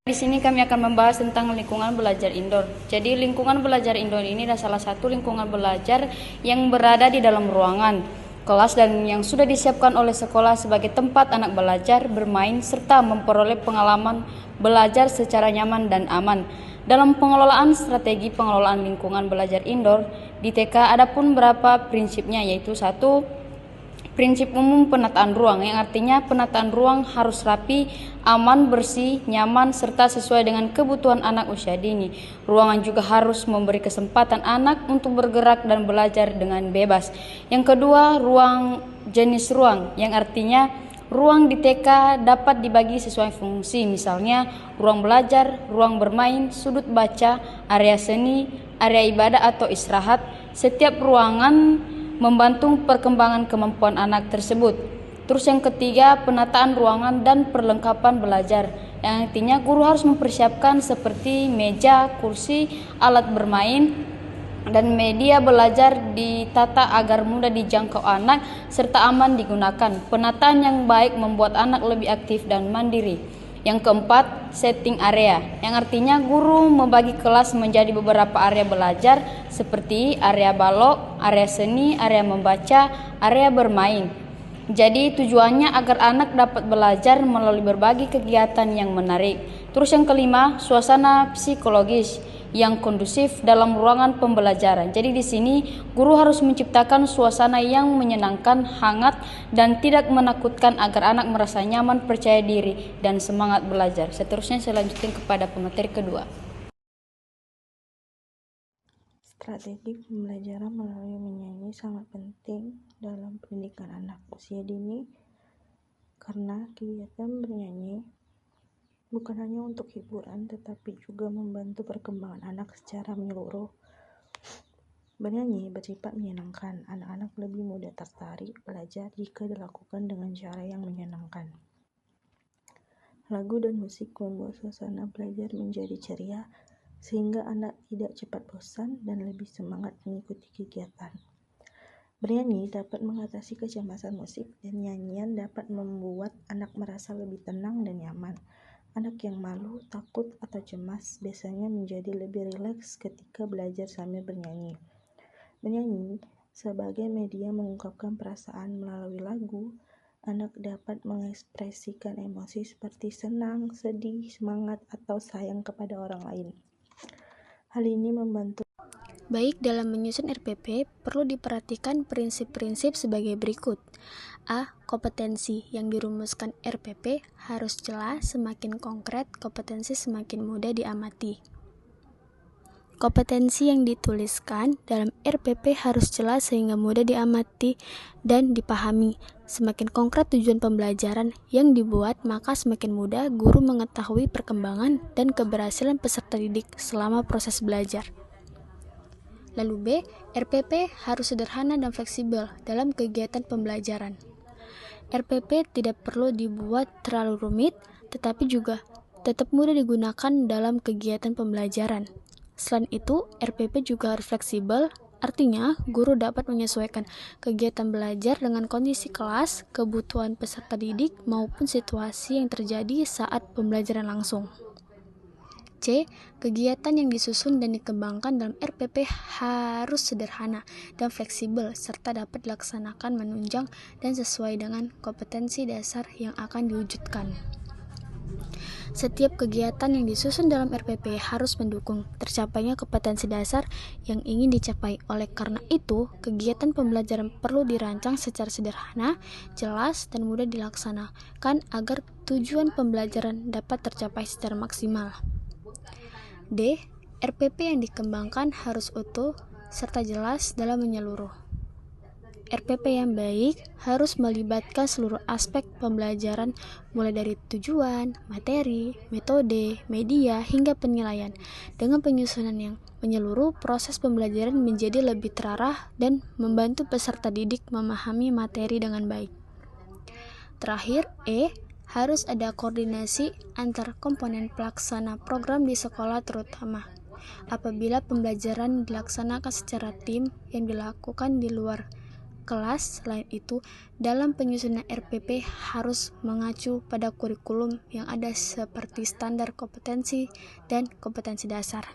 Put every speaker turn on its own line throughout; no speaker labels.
Di sini kami akan membahas tentang lingkungan belajar indoor. Jadi lingkungan belajar indoor ini adalah salah satu lingkungan belajar yang berada di dalam ruangan, kelas dan yang sudah disiapkan oleh sekolah sebagai tempat anak belajar, bermain, serta memperoleh pengalaman belajar secara nyaman dan aman. Dalam pengelolaan strategi pengelolaan lingkungan belajar indoor, di TK ada pun beberapa prinsipnya, yaitu 1. Prinsip umum penataan ruang, yang artinya penataan ruang harus rapi, aman, bersih, nyaman, serta sesuai dengan kebutuhan anak usia dini. Ruangan juga harus memberi kesempatan anak untuk bergerak dan belajar dengan bebas. Yang kedua, jenis ruang, yang artinya ruang di TK dapat dibagi sesuai fungsi, misalnya ruang belajar, ruang bermain, sudut baca, area seni, area ibadah atau istirahat. Setiap ruangan membantu perkembangan kemampuan anak tersebut. Terus yang ketiga, penataan ruangan dan perlengkapan belajar, yang artinya guru harus mempersiapkan seperti meja, kursi, alat bermain, dan media belajar ditata agar mudah dijangkau anak serta aman digunakan. Penataan yang baik membuat anak lebih aktif dan mandiri. Yang keempat, setting area, yang artinya guru membagi kelas menjadi beberapa area belajar seperti area balok, area seni, area membaca, area bermain. Jadi tujuannya agar anak dapat belajar melalui berbagai kegiatan yang menarik. Terus yang kelima, suasana psikologis yang kondusif dalam ruangan pembelajaran. Jadi di sini guru harus menciptakan suasana yang menyenangkan, hangat, dan tidak menakutkan agar anak merasa nyaman, percaya diri, dan semangat belajar. Seterusnya saya lanjutkan kepada pemateri kedua.
Strategi pembelajaran melalui menyanyi sangat penting dalam pendidikan anak usia dini karena kegiatan bernyanyi bukan hanya untuk hiburan tetapi juga membantu perkembangan anak secara menyeluruh. Bernyanyi bersifat menyenangkan, anak-anak lebih mudah tertarik belajar jika dilakukan dengan cara yang menyenangkan. Lagu dan musik membuat suasana belajar menjadi ceria sehingga anak tidak cepat bosan dan lebih semangat mengikuti kegiatan. Bernyanyi dapat mengatasi kecemasan musik dan nyanyian dapat membuat anak merasa lebih tenang dan nyaman. Anak yang malu, takut, atau cemas biasanya menjadi lebih rileks ketika belajar sambil bernyanyi. Bernyanyi sebagai media mengungkapkan perasaan melalui lagu, anak dapat mengekspresikan emosi seperti senang, sedih, semangat, atau sayang kepada orang lain. Hal ini membantu.
Baik, dalam menyusun RPP perlu diperhatikan prinsip-prinsip sebagai berikut. A. Kompetensi yang dirumuskan RPP harus jelas, semakin konkret, kompetensi semakin mudah diamati. Kompetensi yang dituliskan dalam RPP harus jelas sehingga mudah diamati dan dipahami. Semakin konkret tujuan pembelajaran yang dibuat, maka semakin mudah guru mengetahui perkembangan dan keberhasilan peserta didik selama proses belajar. Lalu B, RPP harus sederhana dan fleksibel dalam kegiatan pembelajaran. RPP tidak perlu dibuat terlalu rumit, tetapi juga tetap mudah digunakan dalam kegiatan pembelajaran. Selain itu, RPP juga harus fleksibel, artinya guru dapat menyesuaikan kegiatan belajar dengan kondisi kelas, kebutuhan peserta didik, maupun situasi yang terjadi saat pembelajaran langsung. C. Kegiatan yang disusun dan dikembangkan dalam RPP harus sederhana dan fleksibel serta dapat dilaksanakan menunjang dan sesuai dengan kompetensi dasar yang akan diwujudkan. Setiap kegiatan yang disusun dalam RPP harus mendukung tercapainya kompetensi dasar yang ingin dicapai. Oleh karena itu, kegiatan pembelajaran perlu dirancang secara sederhana, jelas, dan mudah dilaksanakan agar tujuan pembelajaran dapat tercapai secara maksimal. D. RPP yang dikembangkan harus utuh serta jelas dalam menyeluruh. RPP yang baik harus melibatkan seluruh aspek pembelajaran mulai dari tujuan, materi, metode, media, hingga penilaian. Dengan penyusunan yang menyeluruh, proses pembelajaran menjadi lebih terarah dan membantu peserta didik memahami materi dengan baik. Terakhir, E. Harus ada koordinasi antar komponen pelaksana program di sekolah terutama apabila pembelajaran dilaksanakan secara tim yang dilakukan di luar kelas. Selain itu, dalam penyusunan RPP harus mengacu pada kurikulum yang ada seperti standar kompetensi dan kompetensi dasar.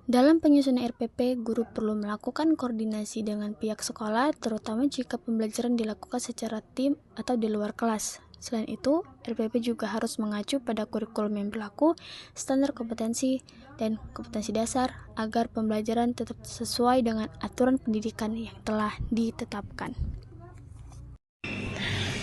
Dalam penyusunan RPP, guru perlu melakukan koordinasi dengan pihak sekolah, terutama jika pembelajaran dilakukan secara tim atau di luar kelas. Selain itu, RPP juga harus mengacu pada kurikulum yang berlaku, standar kompetensi, dan kompetensi dasar agar pembelajaran tetap sesuai dengan aturan pendidikan yang telah ditetapkan.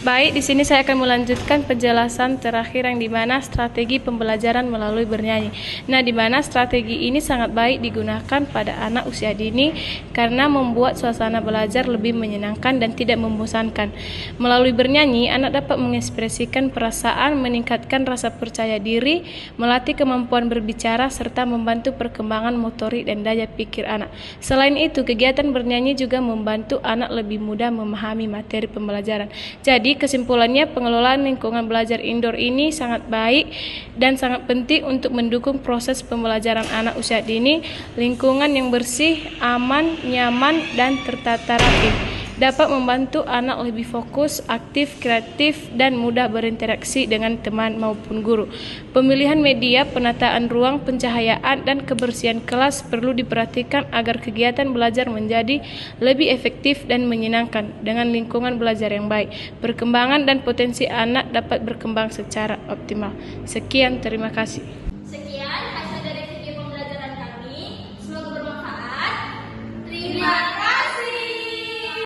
Baik, di sini saya akan melanjutkan penjelasan terakhir yang dimana strategi pembelajaran melalui bernyanyi. Nah, dimana strategi ini sangat baik digunakan pada anak usia dini karena membuat suasana belajar lebih menyenangkan dan tidak membosankan. Melalui bernyanyi, anak dapat mengekspresikan perasaan, meningkatkan rasa percaya diri, melatih kemampuan berbicara, serta membantu perkembangan motorik dan daya pikir anak. Selain itu, kegiatan bernyanyi juga membantu anak lebih mudah memahami materi pembelajaran. Jadi, kesimpulannya, pengelolaan lingkungan belajar indoor ini sangat baik dan sangat penting untuk mendukung proses pembelajaran anak usia dini. Lingkungan yang bersih, aman, nyaman, dan tertata rapi dapat membantu anak lebih fokus, aktif, kreatif, dan mudah berinteraksi dengan teman maupun guru. Pemilihan media, penataan ruang, pencahayaan, dan kebersihan kelas perlu diperhatikan agar kegiatan belajar menjadi lebih efektif dan menyenangkan dengan lingkungan belajar yang baik. Perkembangan dan potensi anak dapat berkembang secara optimal. Sekian, terima kasih.